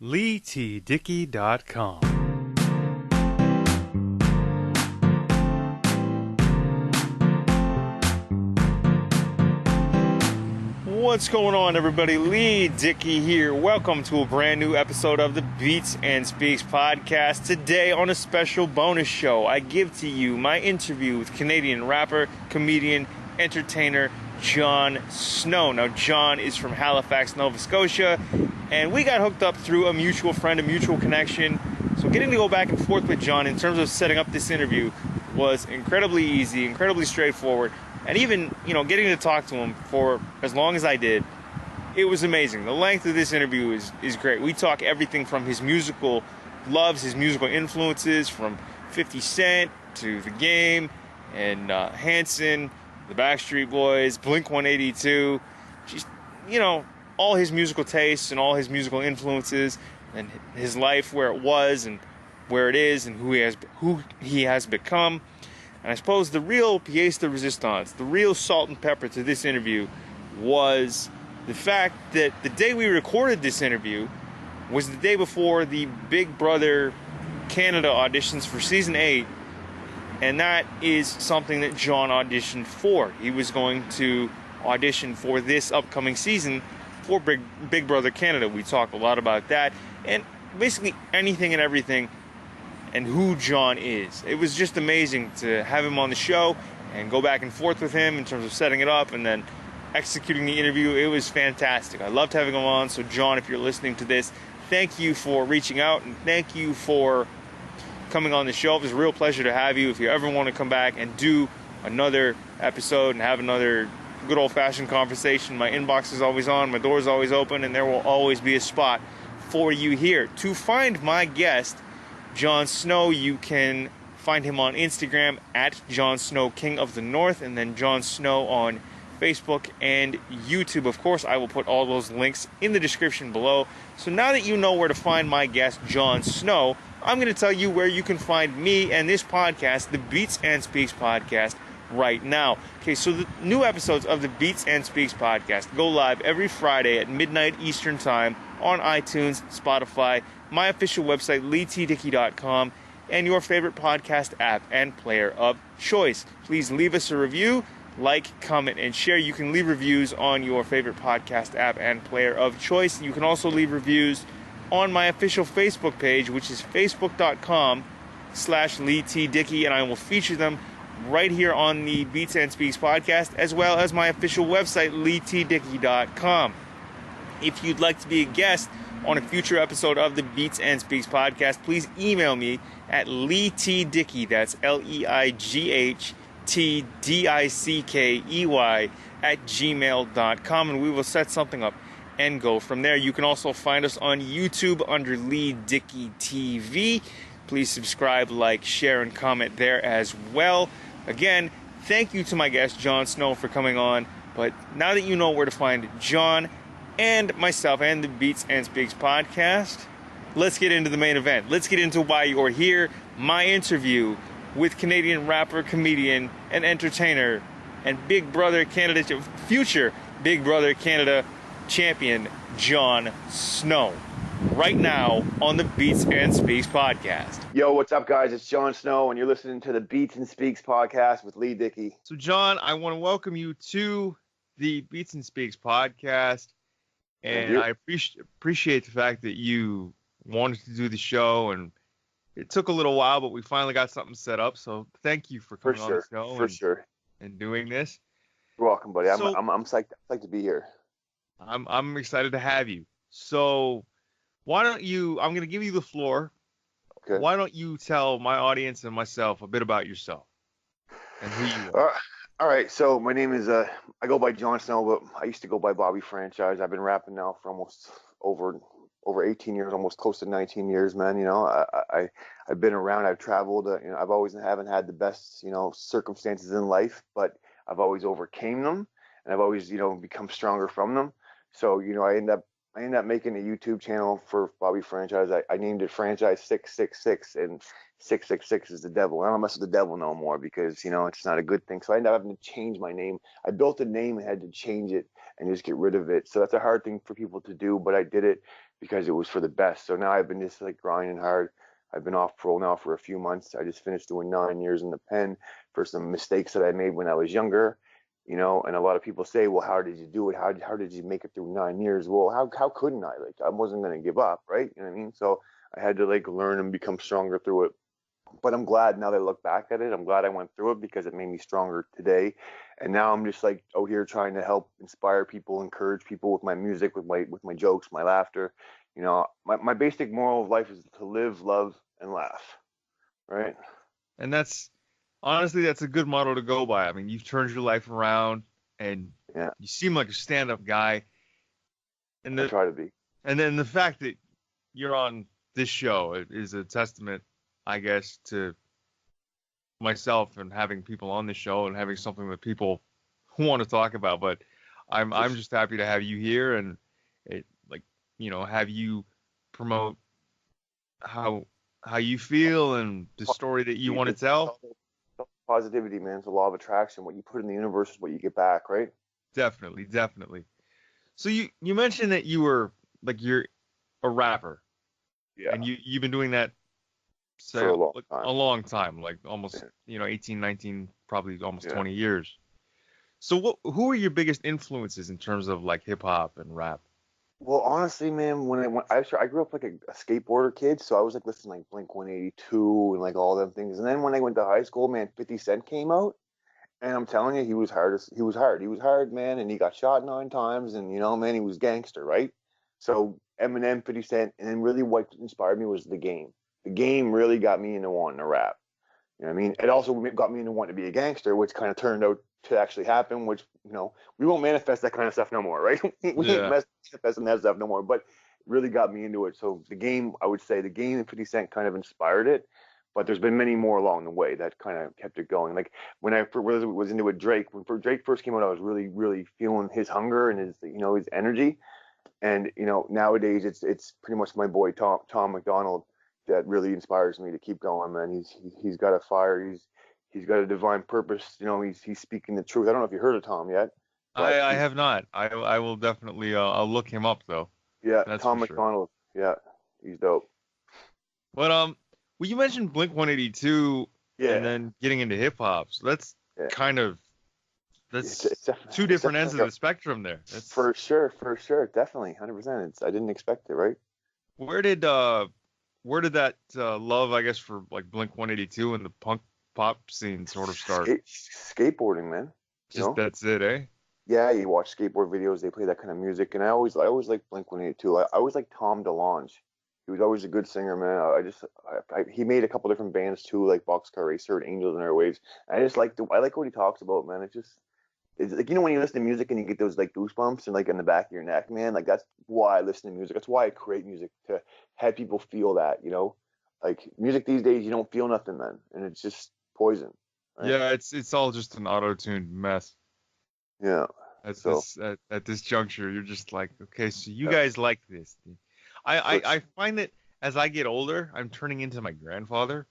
LeighTDickey.com. What's going on, everybody? Leigh Dickey here. Welcome to a brand new episode of the Beats and Speaks podcast. Today, on a special bonus show, I give to you my interview with Canadian rapper, comedian, entertainer Jon Snow. Now, Jon is from Halifax, Nova Scotia, and we got hooked up through a mutual friend, a mutual connection. So getting to go back and forth with Jon in terms of setting up this interview was incredibly easy, incredibly straightforward. And even, getting to talk to him for as long as I did, it was amazing. The length of this interview is great. We talk everything from his musical loves, his musical influences, from 50 Cent to The Game and Hanson, the Backstreet Boys, Blink-182, just, all his musical tastes and all his musical influences and his life, where it was and where it is and who he has become. And I suppose the real pièce de résistance, the real salt and pepper to this interview was the fact that the day we recorded this interview was the day before the Big Brother Canada auditions for Season 8. And that is something that Jon auditioned for. He was going to audition for this upcoming season for Big Brother Canada. We talked a lot about that and basically anything and everything and who Jon is. It was just amazing to have him on the show and go back and forth with him in terms of setting it up and then executing the interview. It was fantastic. I loved having him on. So Jon, if you're listening to this, thank you for reaching out and thank you for coming on the show. It was a real pleasure to have you. If you ever want to come back and do another episode and have another good old-fashioned conversation, my inbox is always on, my door is always open, and there will always be a spot for you here. To find my guest, Jon Snow, you can find him on Instagram at Jon Snow King of the North, and then Jon Snow on Facebook and YouTube. Of course, I will put all those links in the description below. So now that you know where to find my guest, Jon Snow, I'm going to tell you where you can find me and this podcast, the Beats and Speaks podcast, right now. Okay, so the new episodes of the Beats and Speaks podcast go live every Friday at midnight Eastern Time on iTunes, Spotify, my official website, LeighTDickey.com, and your favorite podcast app and player of choice. Please leave us a review, like, comment, and share. You can leave reviews on your favorite podcast app and player of choice. You can also leave reviews on my official Facebook page, which is facebook.com/LeighTDickey, and I will feature them right here on the Beats and Speaks podcast, as well as my official website, LeighTDickey.com. If you'd like to be a guest on a future episode of the Beats and Speaks podcast, please email me at LeighTDickey, that's LeighTDickey @gmail.com, and we will set something up and go from there. You can also find us on YouTube under Leigh Dickey TV. Please subscribe, like, share, and comment there as well. Again, thank you to my guest, Jon Snow, for coming on. But now that you know where to find Jon and myself and the Beats and Speaks podcast, let's get into the main event. Let's get into why you're here. My interview with Canadian rapper, comedian, and entertainer, and Big Brother Canada, future Big Brother Canada champion, Jon Snow, right now on the Beats and Speaks podcast. Yo, what's up, guys? It's Jon Snow, and you're listening to the Beats and Speaks podcast with Leigh Dickey. So, Jon, I want to welcome you to the Beats and Speaks podcast, and I appreciate the fact that you wanted to do the show, and it took a little while, but we finally got something set up. So, thank you for coming on the show and doing this. You're welcome, buddy. I'm psyched to be here. I'm excited to have you. So why don't you, I'm going to give you the floor. Okay. Why don't you tell my audience and myself a bit about yourself and who you are? All right. So my name is, I go by Jon Snow, but I used to go by Bobby Franchise. I've been rapping now for almost over 18 years, almost close to 19 years, man. I've been around, I've traveled, I've always haven't had the best, circumstances in life, but I've always overcame them and I've always, become stronger from them. So, I end up making a YouTube channel for Bobby Franchise. I named it Franchise 666, and 666 is the devil. I don't mess with the devil no more because, it's not a good thing. So I ended up having to change my name. I built a name and had to change it and just get rid of it. So that's a hard thing for people to do, but I did it because it was for the best. So now I've been just like grinding hard. I've been off parole now for a few months. I just finished doing 9 years in the pen for some mistakes that I made when I was younger, you know. And a lot of people say, well, how did you do it? How did you make it through 9 years? Well, how couldn't I? Like, I wasn't going to give up, right? You know what I mean? So I had to like learn and become stronger through it. But I'm glad now that I look back at it, I'm glad I went through it because it made me stronger today. And now I'm just like out here trying to help inspire people, encourage people with my music, with my jokes, my laughter. You know, my basic moral of life is to live, love, and laugh. Right? And that's honestly, that's a good motto to go by. I mean, you've turned your life around, and Yeah, you seem like a stand-up guy. And I the try to be. and then the fact that you're on this show is a testament, I guess, to myself and having people on the show and having something that people want to talk about. But I'm just happy to have you here and it like have you promote how you feel and the story that you want to tell. Positivity, man. It's a law of attraction. What you put in the universe is what you get back, right? Definitely, definitely. So you mentioned that you're a rapper Yeah, and you've been doing that for say a long like time. a long time, like almost Yeah. 18, 19, probably almost Yeah. 20 years. So who are your biggest influences in terms of like hip hop and rap? Well, honestly, man, I grew up like a skateboarder kid, so I was like listening like Blink 182 and like all them things. And then when I went to high school, man, 50 Cent came out, and I'm telling you, he was hard. He was hard, man, and he got shot 9 times, and you know, man, he was gangster, right? So Eminem, 50 Cent, and then really what inspired me was the game. The game really got me into wanting to rap. You know what I mean? It also got me into wanting to be a gangster, which kind of turned out to actually happen, which, you know, we won't manifest that kind of stuff no more, right? We ain't Yeah. manifesting that stuff no more, but it really got me into it. So the game, I would say the game and 50 Cent kind of inspired it, but there's been many more along the way that kind of kept it going. Like when I was into it, Drake, when Drake first came out, I was really, really feeling his hunger and his, you know, his energy. And you know, nowadays it's pretty much my boy Tom McDonald that really inspires me to keep going, man. He's got a fire. He's got a divine purpose. You know, he's speaking the truth. I don't know if you heard of Tom yet, but I he's have not. I will definitely I'll look him up though. yeah, That's for Tom sure. McDonald. Yeah, he's dope. But well, you mentioned Blink 182 and Yeah, then getting into hip hop. So that's yeah. kind of It's that's two it's different ends of definitely the spectrum there. That's for sure, definitely, 100%. I didn't expect it, right? where did that love, I guess, for like Blink 182 and the punk pop scene sort of start? Skateboarding, man. You Just know, that's it, eh? yeah, you watch skateboard videos, they play that kind of music, and I always liked Blink 182. I always liked Tom DeLonge. He was always a good singer, man. He made a couple different bands too, like Boxcar Racer and Angels and Airwaves. I just I like what he talks about, man. It's like, you know, when you listen to music and you get those like goosebumps and like in the back of your neck, man. Like that's why I listen to music. That's why I create music, to have people feel that, you know. Like music these days, you don't feel nothing, man, and it's just poison, right? Yeah, it's all just an auto-tuned mess. Yeah. At So this juncture, you're just like, okay, so you yeah, guys like this. for I find that as I get older, I'm turning into my grandfather.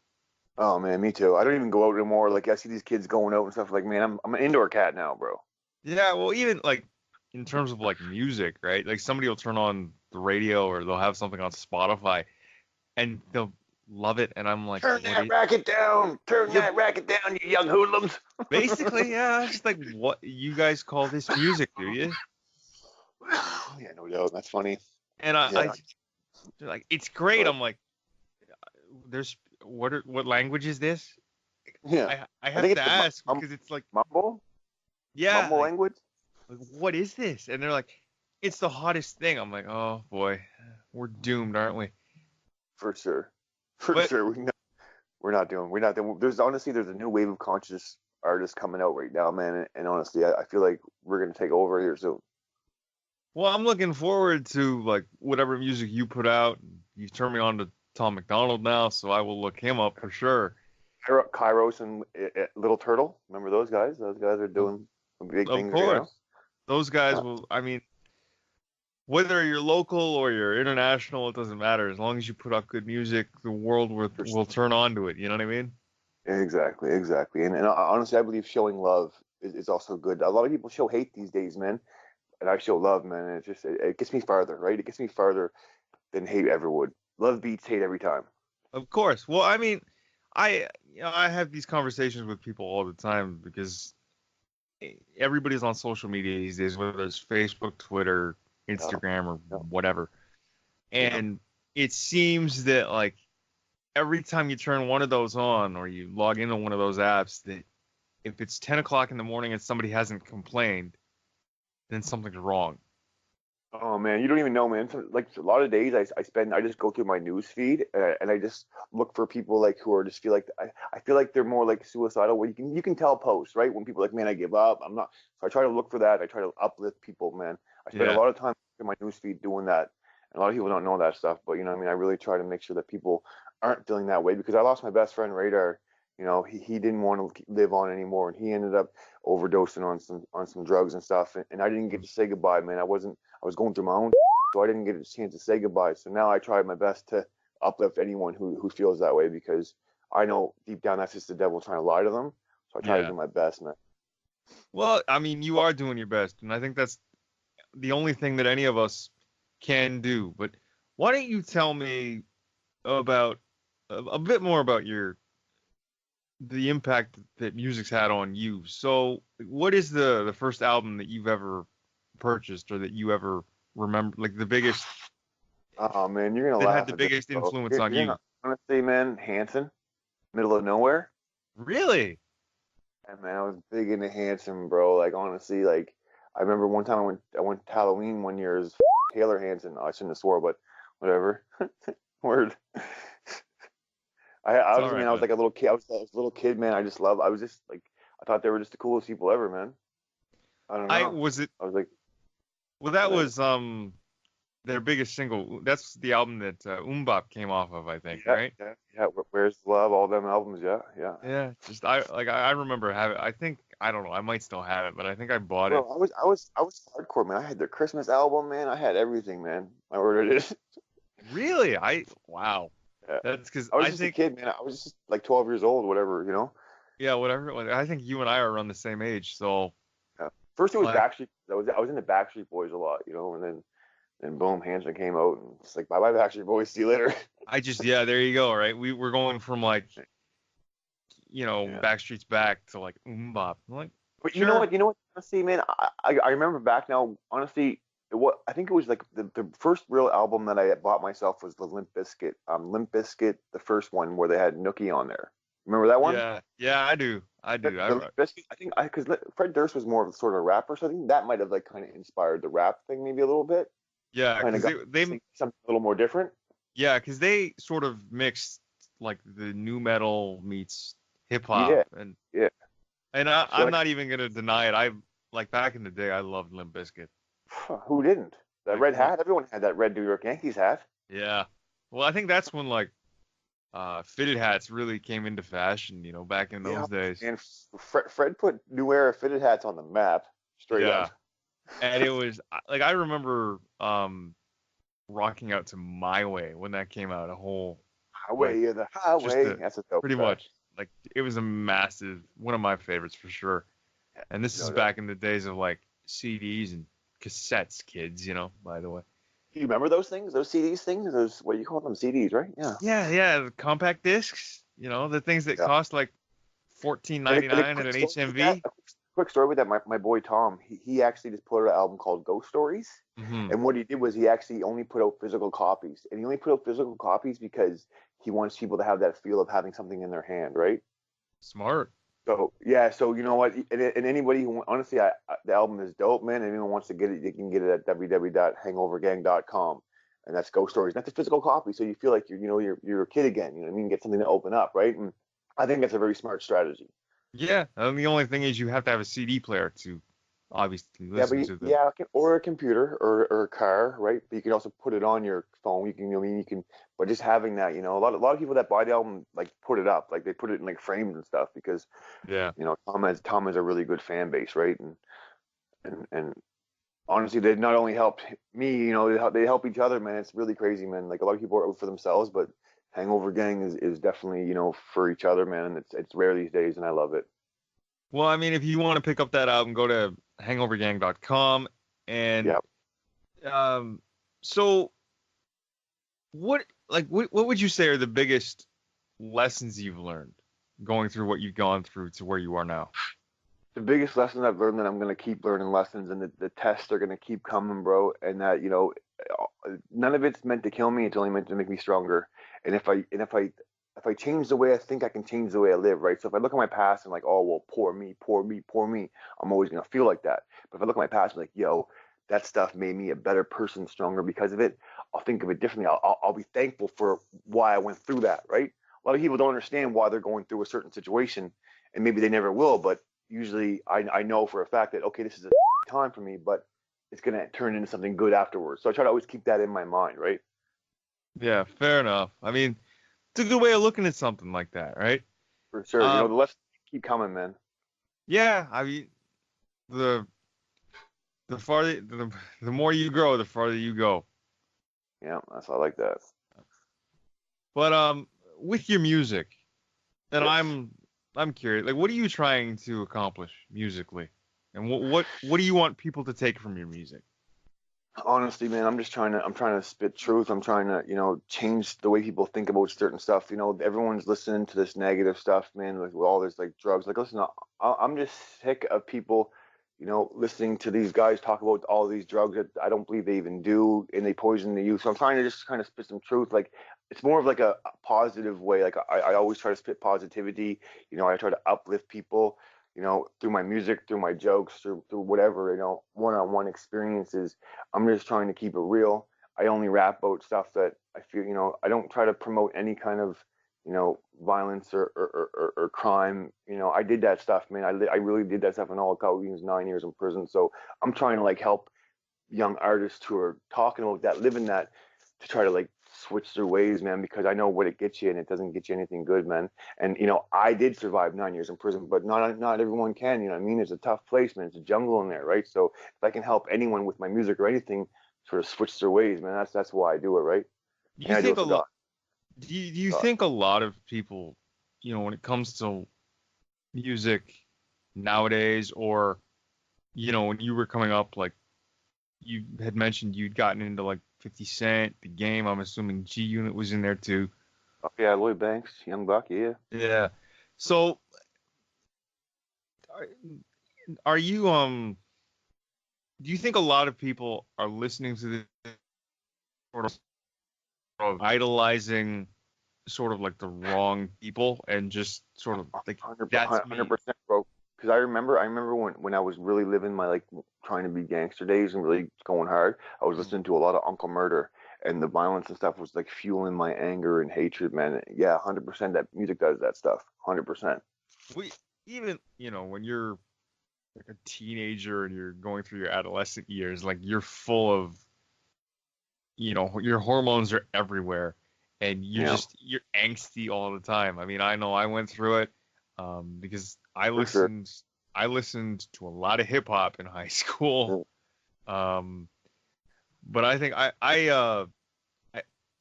Oh man, me too. I don't even go out anymore. Like I see these kids going out and stuff. Like man, I'm an indoor cat now, bro. Yeah, well, even like in terms of like music, right? Like somebody will turn on the radio or they'll have something on Spotify and they'll love it, and I'm like, Turn what that is? racket down. Turn Yeah, that racket down, you young hoodlums. basically, yeah. I'm just like, what you guys call this music, do you? Yeah, no doubt. That's funny. And Yeah, they're like, it's great. but I'm like, there's what language is this? yeah, I I have think to it's like ask because it's like, mumble, yeah, mumble language like, what is this? And they're like, it's the hottest thing. I'm like, oh boy, we're doomed, aren't we? for sure, for But sure. We're not doing. There's honestly there's a new wave of conscious artists coming out right now, man. And honestly, I feel like we're gonna take over here soon. well, I'm looking forward to like whatever music you put out. You've turned me on to Tom McDonald now, so I will look him up for sure. Kairos and Little Turtle. Remember those guys? Those guys are Of, doing some big of things right now. course, those guys Yeah, will. I mean, whether you're local or you're international, it doesn't matter. As long as you put out good music, the world for will turn on to it. You know what I mean? exactly, exactly. And honestly, I believe showing love is also good. A lot of people show hate these days, man, and I show love, man. And it gets me farther, right? It gets me farther than hate ever would. Love beats hate every time. Of course. Well, I mean, I have these conversations with people all the time because everybody's on social media these days, whether it's Facebook, Twitter, Instagram, or Yeah. whatever. Yeah. And it seems that like every time you turn one of those on or you log into one of those apps, that if it's 10 o'clock in the morning and somebody hasn't complained, then something's wrong. Oh man, you don't even know, man. Like a lot of days I just go through my news feed and I just look for people like who are just feel like I feel like they're more like suicidal. Where you can tell posts, right? When people are like, man, I give up. I'm not. So I try to look for that. I try to uplift people, man. I spend a Yeah. lot of time in my news feed doing that. And a lot of people don't know that stuff, but you know, what I mean, I really try to make sure that people aren't feeling that way because I lost my best friend Radar. You know, he didn't want to live on anymore, and he ended up overdosing on some drugs and stuff. And I didn't get to say goodbye, man. I was going through my own, so I didn't get a chance to say goodbye. So now I try my best to uplift anyone who feels that way because I know deep down that's just the devil trying to lie to them. So I try to Yeah. do my best, man. Well, I mean, you are doing your best, and I think that's the only thing that any of us can do. But why don't you tell me about a bit more about the impact that music's had on you? So, what is the first album that you've ever purchased or that you ever remember, like the biggest Oh man, you're gonna that had laugh the at this, biggest bro. influence on You're you? gonna honestly, man, Hanson, middle of nowhere. Really? And man, I was big into Hanson, bro. Like honestly, like I remember one time I went to Halloween one year as Taylor Hanson. Oh, I shouldn't have swore, but whatever. Word. It's I all was, I mean, right, I was man. like a little kid, man. I was just like, I thought they were just the coolest people ever, man. I don't I know. was it. I was like, Well, that whatever. was their biggest single. That's the album that came off of, I think, Yeah, right? yeah, yeah. Where's the Love? All them albums, yeah, yeah. Yeah. Just I remember having. I think I don't know. I might still have it, but I think I bought it. Bro, I was hardcore, man. I had their Christmas album, man. I had everything, man. I ordered it. Really? Wow. Yeah. That's because I was I just a think kid, man. I was just like 12 years old, whatever, you know. yeah, whatever. I think you and I are around the same age, so Yeah. First it was like Backstreet. I was in the Backstreet Boys a lot, you know, and then boom, Hanson came out, and it's like bye bye Backstreet Boys, see you later. I just yeah, there you go, right? We're going from like Yeah. Backstreet's Back to like Bop. I'm like, But you know sure. what? You know what? Honestly, man, I remember back now. Honestly, what I think it was like the first real album that I bought myself was the Limp Bizkit, the first one where they had Nookie on there. Remember that one? Yeah, yeah, I do. I do. The Limp Bizkit. I think I because Fred Durst was more of a sort of rapper, so I think that might have like kind of inspired the rap thing maybe a little bit. Yeah, Kind of because got they something a little more different. yeah, because they sort of mixed like the new metal meets hip hop, Yeah, yeah. and So I'm like, not even gonna deny it. I like back in the day, I loved Limp Bizkit. who didn't? That Like red when hat. Everyone had that red New York Yankees hat. yeah, well, I think that's when like fitted hats really came into fashion, back in Yeah, those days. and Fred put New Era fitted hats on the map, straight up. Yeah, and it was like I remember rocking out to My Way when that came out. A whole like Highway of the just highway. a That's a dope pretty track. much like it was a massive one of my favorites for sure. And this is No doubt. back in the days of like CDs and cassettes, kids. By the way. Do you remember those things? Those CDs things? Those what do you call them? CDs, right? Yeah. Yeah, yeah, the compact discs. The things that Yeah. cost like 14.99 And a at quick an story with that. HMV. Quick story with that. My boy Tom, he actually just put out an album called Ghost Stories. Hmm. And what he did was he actually only put out physical copies. And he only put out physical copies because he wants people to have that feel of having something in their hand, right? Smart. So yeah, so you know what, and anybody who honestly, the album is dope, man. Anyone wants to get it, you can get it at www.hangovergang.com, and that's Ghost Stories. That's a physical copy, so you feel like you're a kid again. You know what I mean? Get something to open up, right? And I think that's a very smart strategy. Yeah, and the only thing is you have to have a CD player to obviously Yeah, but listen to the. yeah, or a computer or a car, right? But you can also put it on your phone. You can, I mean, you can, but just having that, a lot of people that buy the album like put it up, like they put it in like frames and stuff because Yeah. Tom has a really good fan base, right? And honestly, they not only helped me, they help each other, man. It's really crazy, man. Like a lot of people are out for themselves, but Hangover Gang is definitely, for each other, man. And it's rare these days, and I love it. Well, I mean, if you want to pick up that album, go to hangovergang.com. And Yeah. so what would you say are the biggest lessons you've learned going through what you've gone through to where you are now? The biggest lesson I've learned that I'm gonna keep learning lessons, and the tests are gonna keep coming, bro. And that none of it's meant to kill me. It's only meant to make me stronger. And if I change the way I think, I can change the way I live, right? So if I look at my past and like, oh well, poor me, poor me, poor me, I'm always gonna feel like that. But if I look at my past and like, yo, that stuff made me a better person, stronger because of it, I'll think of it differently. I'll be thankful for why I went through that, right? A lot of people don't understand why they're going through a certain situation, and maybe they never will. But usually, I know for a fact that okay, this is a time for me, but it's gonna turn into something good afterwards. So I try to always keep that in my mind, right? Yeah, fair enough. I mean, it's a good way of looking at something like that, right? For sure. Um, The lessons keep coming, man. yeah, I mean, the the farther the more you grow, the farther you go. Yeah, that's I like that. But with your music, and Yes. I'm curious, like, what are you trying to accomplish musically, and what do you want people to take from your music? Honestly, man, I'm trying to spit truth. I'm trying to, change the way people think about certain stuff. Everyone's listening to this negative stuff, man, like with all this like drugs. Like, listen, I'm just sick of people, listening to these guys talk about all these drugs that I don't believe they even do, and they poison the youth. So I'm trying to just kind of spit some truth. Like, it's more of like a positive way. Like, I always try to spit positivity. I try to uplift people, through my music, through my jokes, through whatever, one-on-one experiences. I'm just trying to keep it real. I only rap about stuff that I feel, I don't try to promote any kind of, violence or crime. I did that stuff, man. I really did that stuff in all Calvin's 9 years in prison. So I'm trying to like help young artists who are talking about that, living that, to try to like switch their ways, man, because I know what it gets you and it doesn't get you anything good, man. And I did survive 9 years in prison, but not everyone can, you know what I mean? It's a tough place, man. It's a jungle in there, right? So if I can help anyone with my music or anything sort of switch their ways, man, that's why I do it, right? Do you And I do think it a for lot? God. Do you God. think a lot of people, when it comes to music nowadays, or when you were coming up, like you had mentioned, you'd gotten into like 50 Cent, the Game. I'm assuming G Unit was in there too. Oh, yeah, Lloyd Banks, Young Buck, yeah. Yeah. So are, are you do you think a lot of people are listening to this sort of idolizing sort of like the wrong people and just sort of like that's me? 100%, bro. Because I remember when I was really living my like trying to be gangster days and really going hard. I was Mm. listening to a lot of Uncle Murder, and the violence and stuff was like fueling my anger and hatred, man. Yeah, 100%. That music does that stuff. 100%. We even when you're like a teenager and you're going through your adolescent years, like you're full of your hormones are everywhere, and Yeah, you're angsty all the time. I mean, I know I went through it because I for sure. listened to a lot of hip hop in high school. Yeah. Um, but I think I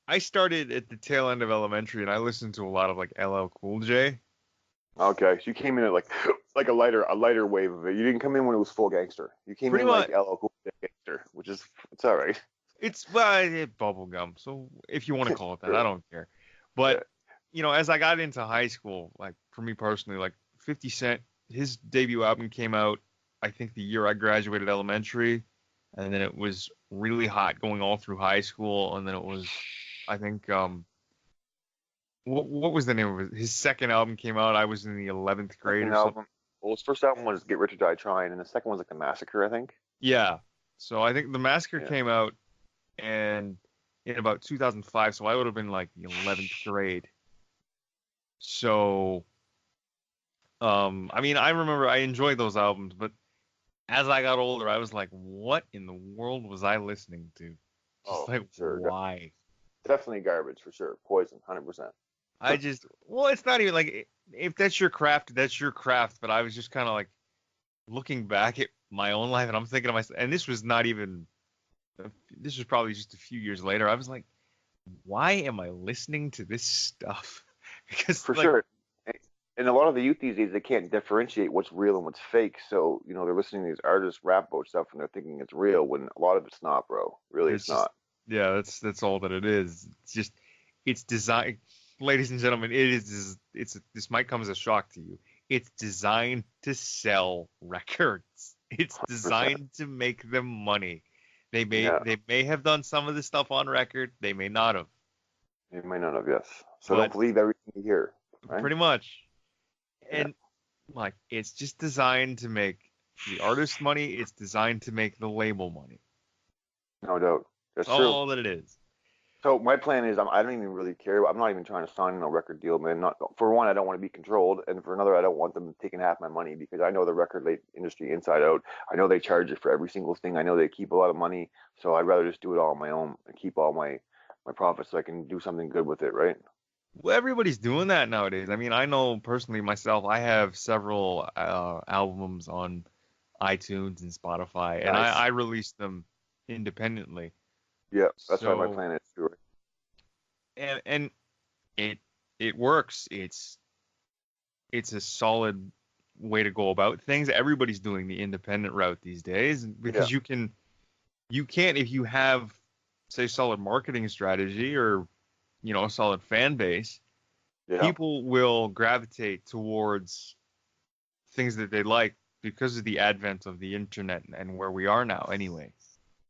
I started at the tail end of elementary, and I listened to a lot of like LL Cool J. Okay, so you came in at like like a lighter wave of it. You didn't come in when it was full gangster. You came Pretty in like much, LL Cool J gangster, which is it's all right. it's well, bubble gum. So if you want to call it that, I Sure. don't care. Yeah. But as I got into high school, like for me personally, like 50 Cent, his debut album came out, I think the year I graduated elementary, and then it was really hot going all through high school, and then it was, I think, what was the name of it? His second album came out. I was in the 11th grade Second or something. album. Well, his first album was Get Rich or Die Trying, and the second was like The Massacre, I think. Yeah. So I think The Massacre Yeah. came out and in about 2005, so I would have been like the 11th grade. So, I mean, I remember I enjoyed those albums, but as I got older, I was like, what in the world was I listening to? Just Oh, like, for sure. why? Definitely garbage for sure. Poison, 100%. Well, it's not even like, if that's your craft, that's your craft. But I was just kind of like looking back at my own life, and I'm thinking to myself, and this was probably just a few years later. I was like, why am I listening to this stuff? Because For like, sure. And a lot of the youth these days, they can't differentiate what's real and what's fake. So, they're listening to these artists rap about stuff and they're thinking it's real when a lot of it's not, bro. Really, there's it's just not. Yeah, that's all that it is. It's just it's designed, ladies and gentlemen. This might come as a shock to you. It's designed to sell records. It's 100%. designed to make them money. Yeah, They may have done some of the stuff on record. They may not have, you might not have, yes. So don't but believe everything you hear, right? pretty much. Yeah, And like it's just designed to make the artist money. It's designed to make the label money. no doubt. That's That's true. all that it is. So my plan is I don't even really care. I'm not even trying to sign a record deal, man. Not for one, I don't want to be controlled, and for another, I don't want them taking half my money because I know the industry inside out. I know they charge it for every single thing. I know they keep a lot of money, so I'd rather just do it all on my own and keep all my profits so I can do something good with it, right? Well, everybody's doing that nowadays. I mean, I know personally myself, I have several albums on iTunes and Spotify, and Nice. I release them independently. Yeah, that's why my So, plan is to do it. and it it works. It's a solid way to go about things. Everybody's doing the independent route these days Yeah, because you can't if you have say solid marketing strategy or a solid fan base, yeah. people will gravitate towards things that they like because of the advent of the internet and where we are now anyway.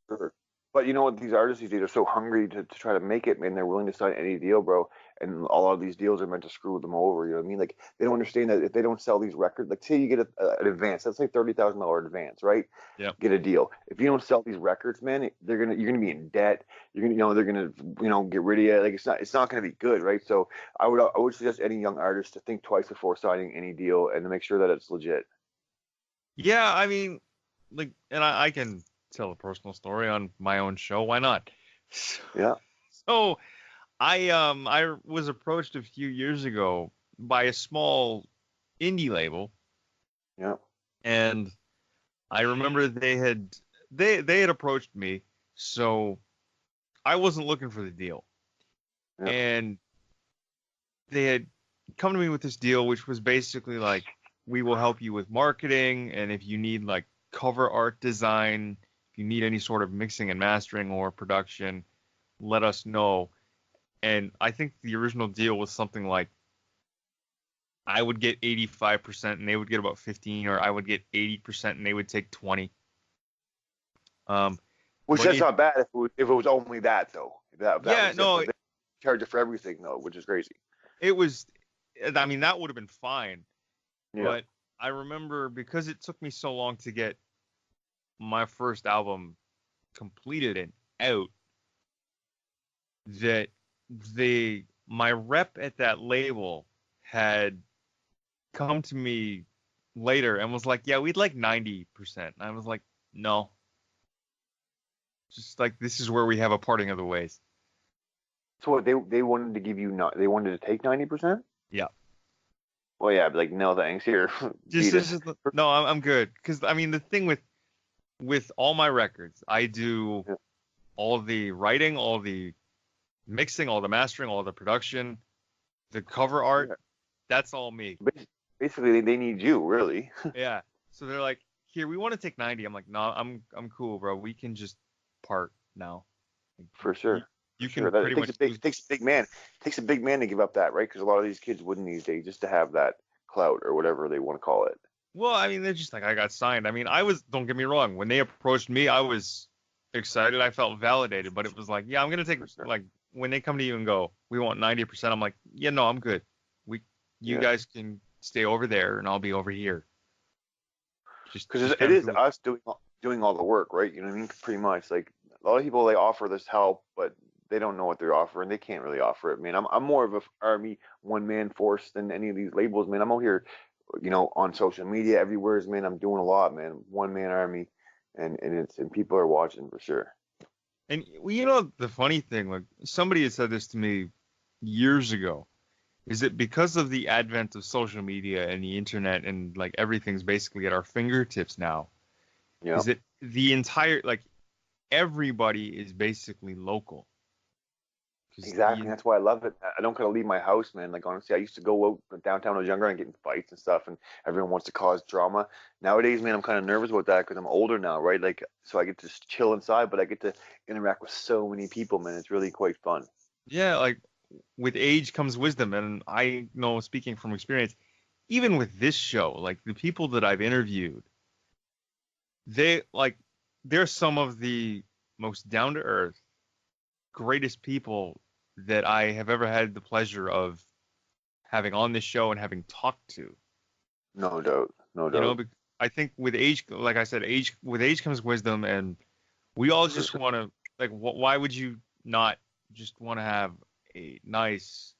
Sure. But you know what? These artists these days are so hungry to try to make it, man. They're willing to sign any deal, bro. And a lot of these deals are meant to screw them over. You know what I mean? Like they don't understand that if they don't sell these records, like say you get an advance, let's say $30,000 advance, right? Yep. Get a deal. If you don't sell these records, man, you're gonna be in debt. You're gonna they're gonna get rid of you. Like it's not gonna be good, right? So I would suggest any young artist to think twice before signing any deal and to make sure that it's legit. Yeah, I mean, like, and I can tell a personal story on my own show. Why not? Yeah, So I was approached a few years ago by a small indie label, yeah, and I remember they had approached me, so I wasn't looking for the deal, yeah. and they had come to me with this deal, which was basically like, we will help you with marketing, and if you need like cover art design, if you need any sort of mixing and mastering or production, let us know. And I think the original deal was something like I would get 85% and they would get about 15, or I would get 80% and they would take 20. Um, Which but that's not bad if it was only that though. If that yeah, was it, no, but they charge it for everything though, which is crazy. it was, I mean, that would have been fine. Yeah, But I remember because it took me so long to get my first album completed and out that my rep at that label had come to me later and was like, "Yeah, we'd like 90%." And I was like, "No, just like this is where we have a parting of the ways." so what they wanted to give you not they wanted to take 90%. Yeah, Well, yeah, but like no thanks. Here, beat this it. is no, I'm good because I mean the thing with all my records, I do Yeah, all the writing, all the mixing, all the mastering, all the production, the cover art. yeah. That's all me. Basically, they need you really, Yeah. So they're like, "Here, we want to take 90." I'm like, "No, I'm cool, bro. We can just part now. Like, for you, sure, for you sure. can That pretty much lose." it takes a big man. It takes a big man to give up that, right? Because a lot of these kids wouldn't these days just to have that clout or whatever they want to call it. Well, I mean, they're just like, I got signed. I mean, don't get me wrong. When they approached me, I was excited. I felt validated, but it was like, yeah, I'm going to take, For sure. like, when they come to you and go, we want 90%, I'm like, yeah, no, I'm good. You Yeah. guys can stay over there and I'll be over here. Because Just it kind of is do it. us doing all the work, right? You know what I mean? Pretty much. Like a lot of people, they offer this help, but they don't know what they're offering. They can't really offer it, man. I'm more of a army one man force than any of these labels, man. I'm out here, on social media everywhere, man. I'm doing a lot, man. One man army, and people are watching for sure. And well, the funny thing, like somebody had said this to me years ago, is that because of the advent of social media and the internet and like everything's basically at our fingertips now, Yeah, is that the entire like everybody is basically local. because Exactly. That's why I love it. I don't gotta leave my house, man. Like honestly, I used to go out downtown when I was younger and get in fights and stuff, and everyone wants to cause drama. Nowadays, man, I'm kind of nervous about that because I'm older now, right? Like, so I get to just chill inside, but I get to interact with so many people, man. It's really quite fun. yeah, like with age comes wisdom, and I know, speaking from experience, even with this show, like the people that I've interviewed, they like they're some of the most down to earth, greatest people that I have ever had the pleasure of having on this show and having talked to. No doubt. No You know, doubt. I think with age, like I said, age comes wisdom, and we all For just sure. want to like. Why would you not just want to have a nice,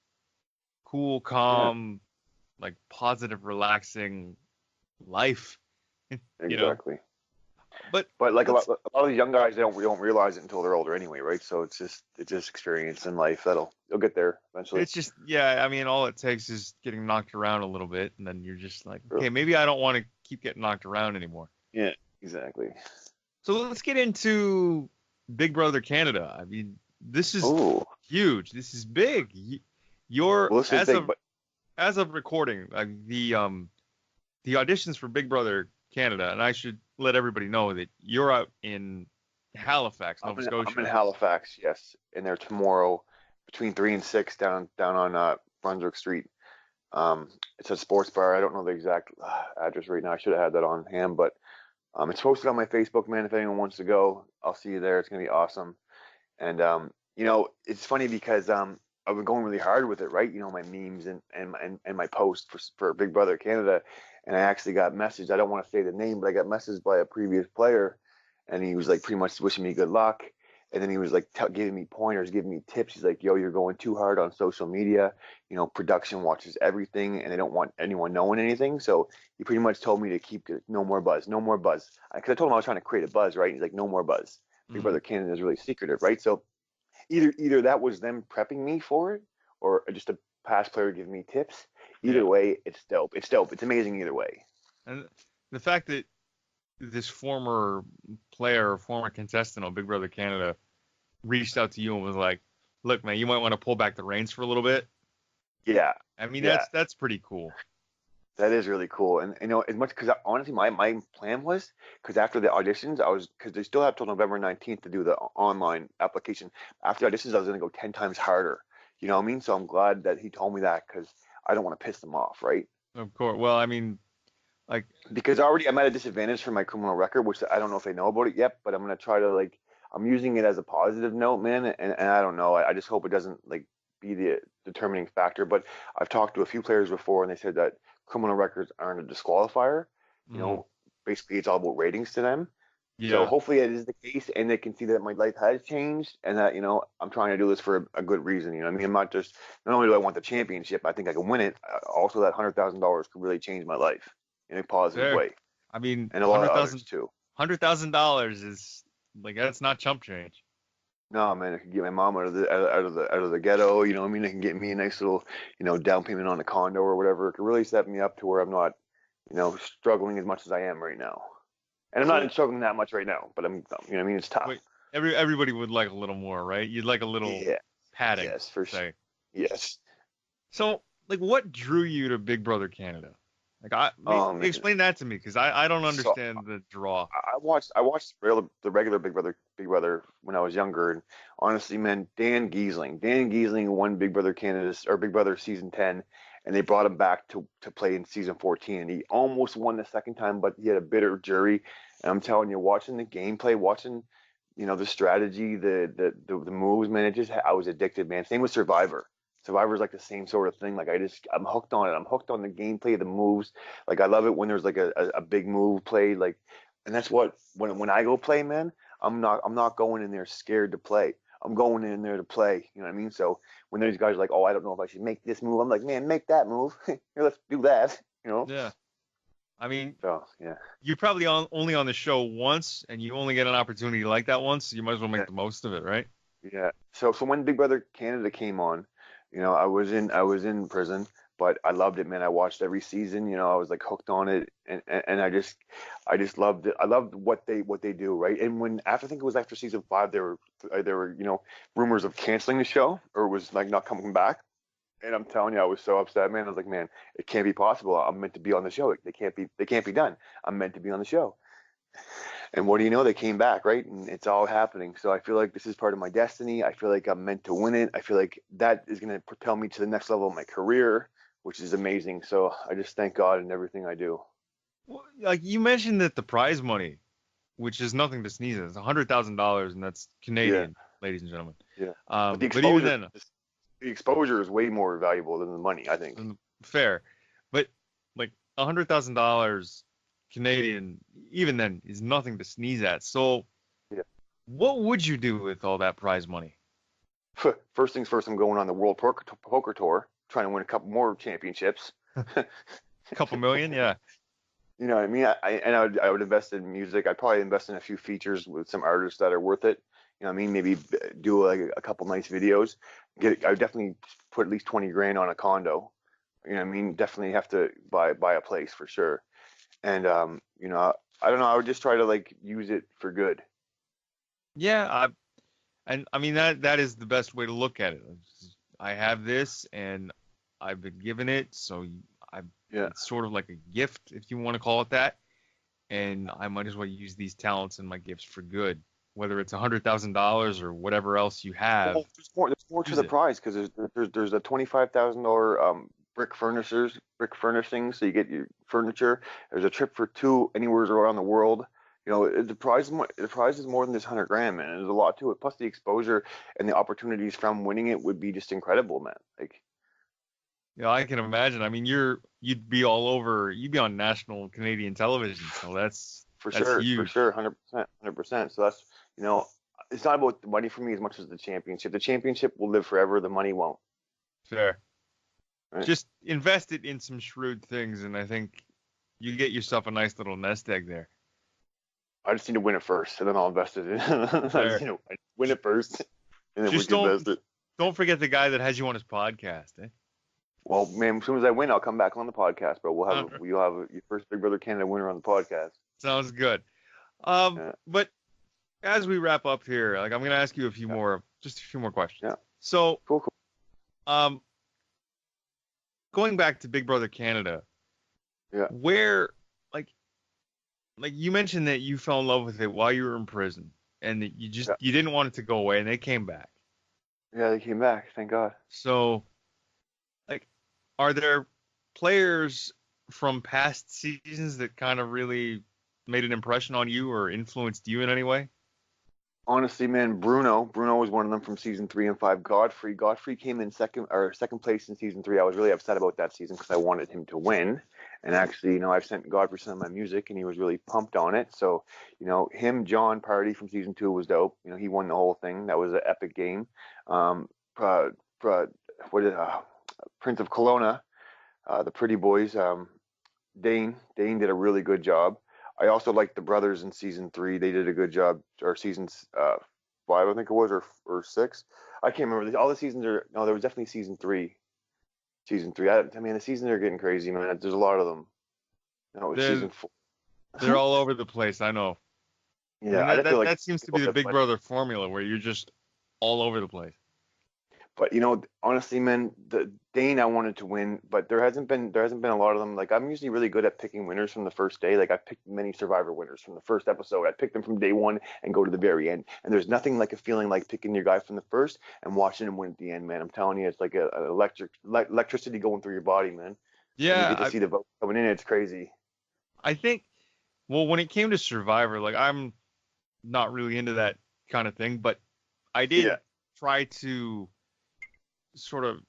cool, Yeah. calm, like positive, relaxing life? You know, Exactly. but But like let's. a lot of these young guys, they don't realize it until they're older anyway, right? So it's just experience in life that'll you'll get there eventually. It's just, yeah. I mean, all it takes is getting knocked around a little bit, and then you're just like, True. okay, maybe I don't want to keep getting knocked around anymore. Yeah. Exactly. So let's get into Big Brother Canada. I mean, this is Oh, huge. This is big. You're well, this is big, but as of recording, like the auditions for Big Brother Canada, and I should let everybody know that you're out in Halifax, Nova I'm in Scotia. Halifax, yes, and there tomorrow between 3 and 6 down on Brunswick Street. It's a sports bar. I don't know the exact address right now. I should have had that on hand, but it's posted on my Facebook, man. If anyone wants to go, I'll see you there. It's gonna be awesome. And it's funny because I've been going really hard with it, right? You know, my memes and my post for Big Brother Canada, and I actually got messaged. I don't want to say the name, but I got messaged by a previous player, and he was like pretty much wishing me good luck. And then he was like giving me pointers, giving me tips. He's like, "Yo, you're going too hard on social media. You know, production watches everything, and they don't want anyone knowing anything." So he pretty much told me to keep no more buzz, no more buzz. Because I told him I was trying to create a buzz, right? And he's like, "No more buzz. Big Mhm. Brother Canada is really secretive, right?" So either that was them prepping me for it, or just a past player giving me tips. Yeah, Either way, it's dope. It's dope. It's amazing either way. and the fact that this former player, former contestant on Big Brother Canada, reached out to you and was like, "Look, man, you might want to pull back the reins for a little bit." Yeah, I mean, yeah, that's pretty cool. that is really cool. And you know, as much because honestly, my plan was because after the auditions, I was because they still have till November 19th to do the online application. After the auditions, I was going to go 10 times harder. You know what I mean? So I'm glad that he told me that because I don't want to piss them off, right? Of course. Well, I mean, like, Because already I'm at a disadvantage for my criminal record, which I don't know if they know about it yet, but I'm gonna try to like I'm using it as a positive note, man, and I don't know. I just hope it doesn't like be the determining factor. But I've talked to a few players before, and they said that criminal records aren't a disqualifier. You mm, know, basically it's all about ratings to them. So yeah, hopefully it is the case, and they can see that my life has changed, and that I'm trying to do this for a good reason. You know, what I mean, I'm not just not only do I want the championship, I think I can win it. Also, that $100,000 could really change my life in a positive there. way, I mean, and a lot of others too. $100,000 is like that's not chump change. No, man, I can get my mom out of the ghetto. You know, what I mean, it can get me a nice little down payment on a condo or whatever. It could really set me up to where I'm not struggling as much as I am right now. And I'm not So struggling that much right now, but what I mean, it's tough. wait, everybody would like a little more, right? You'd like a little Yeah. padding, Yes, for sure. say. Yes. So, like, what drew you to Big Brother Canada? Like, Man. explain that to me because I don't So understand the draw. I watched the regular Big Brother when I was younger, and honestly, man, Dan Giesling won Big Brother Canada or Big Brother season 10, and they brought him back to play in season 14, and he almost won the second time, but he had a bitter jury. And I'm telling you, watching the gameplay, watching the strategy, the moves, man, I was addicted, man. Same with Survivor. Survivor's like the same sort of thing. Like I'm hooked on it. I'm hooked on the gameplay, the moves. Like I love it when there's like a big move played. Like, and that's what when I go play, man. I'm not going in there scared to play. I'm going in there to play. You know what I mean? So when these guys are like, oh, I don't know if I should make this move, I'm like, man, make that move. Here, let's do that. You know? Yeah, I mean, So yeah. you're probably only on the show once, and you only get an opportunity like that once. So you might as well make the most of it, right? Yeah. So when Big Brother Canada came on, I was in prison. but I loved it, man. I watched every season. You know, I was like hooked on it, and I just loved it. I loved what they do, right? And when after I think it was after season 5, there were rumors of canceling the show, or it was like not coming back. And I'm telling you, I was so upset, man. I was like, man, it can't be possible. I'm meant to be on the show. They can't be done. I'm meant to be on the show. And what do you know? They came back, right? And it's all happening. So I feel like this is part of my destiny. I feel like I'm meant to win it. I feel like that is going to propel me to the next level of my career, which is amazing. So I just thank God in everything I do. Well, like you mentioned that the prize money, which is nothing to sneeze at, it's $100,000, and that's Yeah, Canadian, ladies and gentlemen. yeah. But But even then, the exposure is way more valuable than the money, I think. fair. But like $100,000 Canadian, even then, is nothing to sneeze at. So, Yeah. what would you do with all that prize money? First things first, I'm going on the World Poker Tour, trying to win a couple more championships. A couple million, yeah. You know what I mean? I would invest in music. I'd probably invest in a few features with some artists that are worth it. You know what I mean? Maybe do like a couple nice videos. I would definitely put at least 20 grand on a condo. You know what I mean? Definitely have to buy a place for sure. And I don't know. I would just try to like use it for good. Yeah, and I mean that is the best way to look at it. I have this, and I've been given it, so Yeah. it's sort of like a gift, if you want to call it that. And I might as well use these talents and my gifts for good, whether it's $100,000 or whatever else you have. Well, there's more to the prize because there's a $25,000 brick furnishings, so you get your furniture. There's a trip for two anywhere around the world. You know, the prize is more than just 100 grand, man. There's a lot to it. Plus the exposure and the opportunities from winning it would be just incredible, man. Like, Yeah, I can imagine. I mean, you'd be all over. You'd be on national Canadian television, so that's for huge. sure, 100%, 100%. So that's, you know, it's not about the money for me as much as the championship. The championship will live forever. The money won't. Fair. Right? Just invest it in some shrewd things, and I think you get yourself a nice little nest egg there. I just need to win it first, and then I'll invest it in. I win it first, and then Just we can invest it. don't forget the guy that has you on his podcast, eh? Well, man, as soon as I win, I'll come back on the podcast, bro. You'll have your first Big Brother Canada winner on the podcast. Sounds good. But as we wrap up here, like I'm gonna ask you a few more questions. Yeah. So, Cool. going back to Big Brother Canada, Yeah. where like you mentioned that you fell in love with it while you were in prison, and that you didn't want it to go away, and they came back. Yeah, they came back. Thank God. So, like, are there players from past seasons that kind of really made an impression on you or influenced you in any way? Honestly, man, Bruno was one of them from season 3 and 5. Godfrey came in second place in season 3. I was really upset about that season because I wanted him to win. And actually, I've sent Godfrey some of my music, and he was really pumped on it. So, John Party from season 2 was dope. He won the whole thing. That was an epic game. Prince of Kelowna, the Pretty Boys, Dane did a really good job. I also liked the brothers in season 3. They did a good job, or seasons 5, I think it was, or 6. I can't remember. All the seasons are, no, there was definitely season 3. I mean, the seasons are getting crazy, man. There's a lot of them. No, it was season 4. They're all over the place, I know. Yeah, I mean, that seems to be the Big Brother formula, where you're just all over the place. But honestly, man, the Dane I wanted to win, but there hasn't been a lot of them. Like, I'm usually really good at picking winners from the first day. Like, I picked many Survivor winners from the first episode. I picked them from day one and go to the very end. And there's nothing like a feeling like picking your guy from the first and watching him win at the end, man. I'm telling you, it's like an electricity going through your body, man. Yeah, and you get to see the vote coming in. It's crazy. I think, well, when it came to Survivor, like, I'm not really into that kind of thing, but I did try to sort of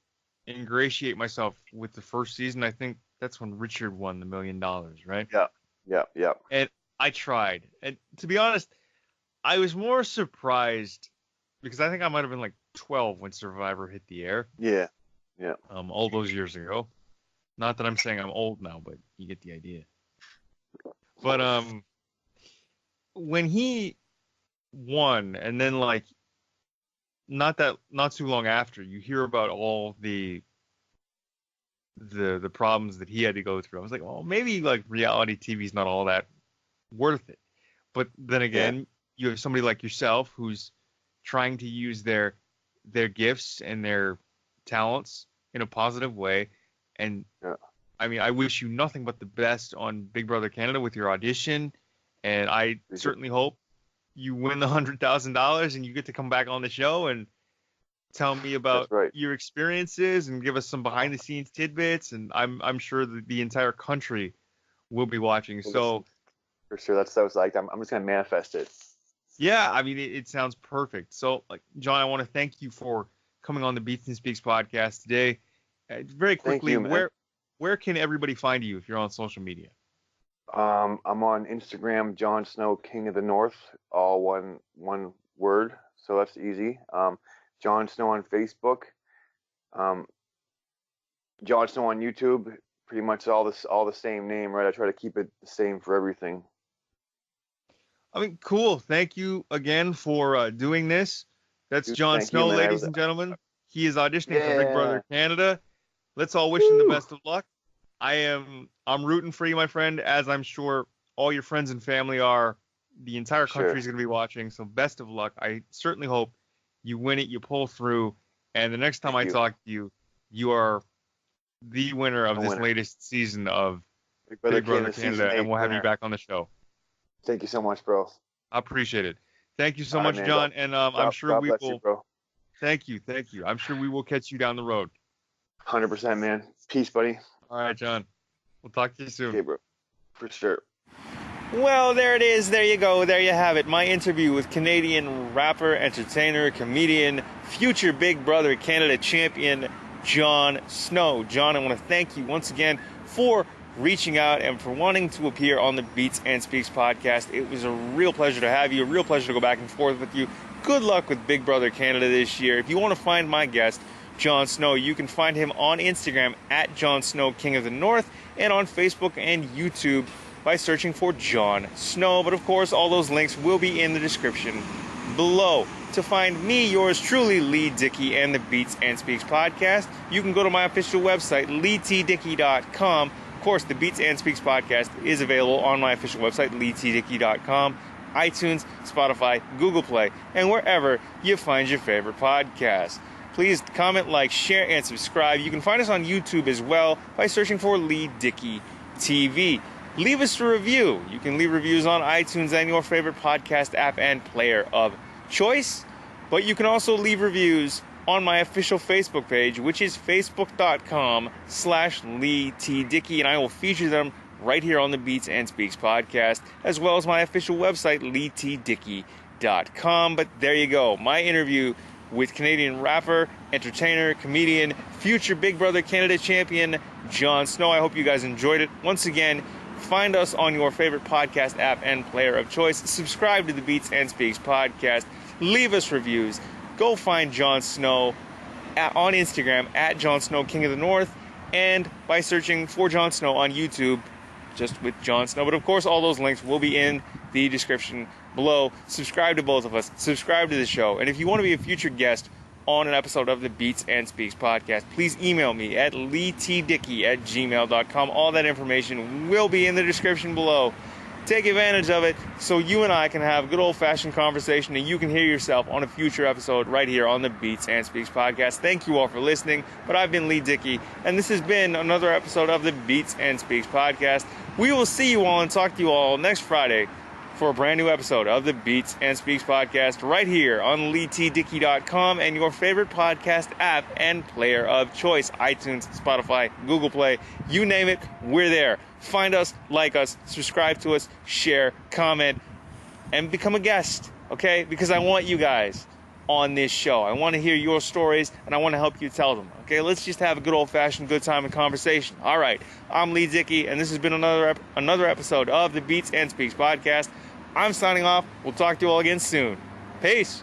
ingratiate myself with the first season. I think that's when Richard won the $1 million, right? Yeah. And I tried. And to be honest, I was more surprised because I think I might have been like 12 when Survivor hit the air. Yeah. All those years ago. Not that I'm saying I'm old now, but you get the idea. But when he won, and then like not too long after, you hear about all the the problems that he had to go through. I was like, oh, maybe like reality TV is not all that worth it. But then Yeah. again, you have somebody like yourself who's trying to use their gifts and their talents in a positive way. And Yeah. I mean, I wish you nothing but the best on Big Brother Canada with your audition. And I certainly hope you win the $100,000 and you get to come back on the show and tell me about That's right. your experiences and give us some behind the scenes tidbits. And I'm sure that the entire country will be watching. Well, So listen, for sure. That was like, I'm just gonna manifest it. yeah, I mean, it sounds perfect. So, like, John, I want to thank you for coming on the Beats and Speaks podcast today. Very quickly, you, man. where can everybody find you if you're on social media? I'm on Instagram, Jon Snow, King of the North, all one word, so that's easy. Jon Snow on Facebook, Jon Snow on YouTube, pretty much all the same name, right? I try to keep it the same for everything. I mean, cool. Thank you again for doing this. That's Dude, Jon thank Snow, you, man. ladies and gentlemen. He is auditioning for Big Yeah. Brother Canada. Let's all wish him the Woo. best of luck. I'm rooting for you, my friend, as I'm sure all your friends and family are. The entire country Sure. is going to be watching, so best of luck. I certainly hope you win it, you pull through, and the next time Thank I you. talk to you, you are the winner of The this winner. latest season of Big Big Brother Canada season Canada, and 8 we'll have you winner. back on the show. Thank you so much, bro. I appreciate it. Thank you so All right, much, man. John, and I'm sure God we bless will. you, bro. Thank you. I'm sure we will catch you down the road. 100%, man. Peace, buddy. All right, John. We'll talk to you soon. Okay, bro. For sure. Well, there it is. There you go. There you have it. My interview with Canadian rapper, entertainer, comedian, future Big Brother Canada champion, Jon Snow. John, I want to thank you once again for reaching out and for wanting to appear on the Beats and Speaks podcast. It was a real pleasure to have you, a real pleasure to go back and forth with you. Good luck with Big Brother Canada this year. If you want to find my guest, Jon Snow, you can find him on Instagram at Jon Snow, King of the North, and on Facebook and YouTube by searching for Jon Snow. But of course, all those links will be in the description below. To find me, yours truly, Leigh Dickey, and the Beats and Speaks podcast, you can go to my official website, leightdickey.com. Of course, the Beats and Speaks podcast is available on my official website, leightdickey.com, iTunes, Spotify, Google Play, and wherever you find your favorite podcast. Please comment, like, share, and subscribe. You can find us on YouTube as well by searching for Leigh Dickey TV. Leave us a review. You can leave reviews on iTunes and your favorite podcast app and player of choice. But you can also leave reviews on my official Facebook page, which is facebook.com/Leigh T. Dickey, and I will feature them right here on the Beats and Speaks podcast, as well as my official website, leightdickey.com. But there you go. My interview with Canadian rapper, entertainer, comedian, future Big Brother Canada champion, Jon Snow. I hope you guys enjoyed it. Once again, find us on your favorite podcast app and player of choice. Subscribe to the Beats and Speaks podcast. Leave us reviews. Go find Jon Snow on Instagram at Jon Snow, King of the North, and by searching for Jon Snow on YouTube, just with Jon Snow. But of course, all those links will be in the description below. Subscribe to both of us. Subscribe to the show. And if you want to be a future guest on an episode of the Beats and Speaks podcast, please email me at leightdickey@gmail.com. All that information will be in the description below. Take advantage of it so you and I can have a good old-fashioned conversation and you can hear yourself on a future episode right here on the Beats and Speaks podcast. Thank you all for listening, but I've been Leigh Dickey, and this has been another episode of the Beats and Speaks podcast. We will see you all and talk to you all next Friday for a brand new episode of the Beats and Speaks podcast right here on leightdickey.com and your favorite podcast app and player of choice, iTunes, Spotify, Google Play, you name it, we're there. Find us, like us, subscribe to us, share, comment, and become a guest, okay? Because I want you guys on this show. I want to hear your stories, and I want to help you tell them, okay? Let's just have a good old-fashioned good time and conversation. All right, I'm Leigh Dickey, and this has been another episode of the Beats and Speaks podcast. I'm signing off. We'll talk to you all again soon. Peace.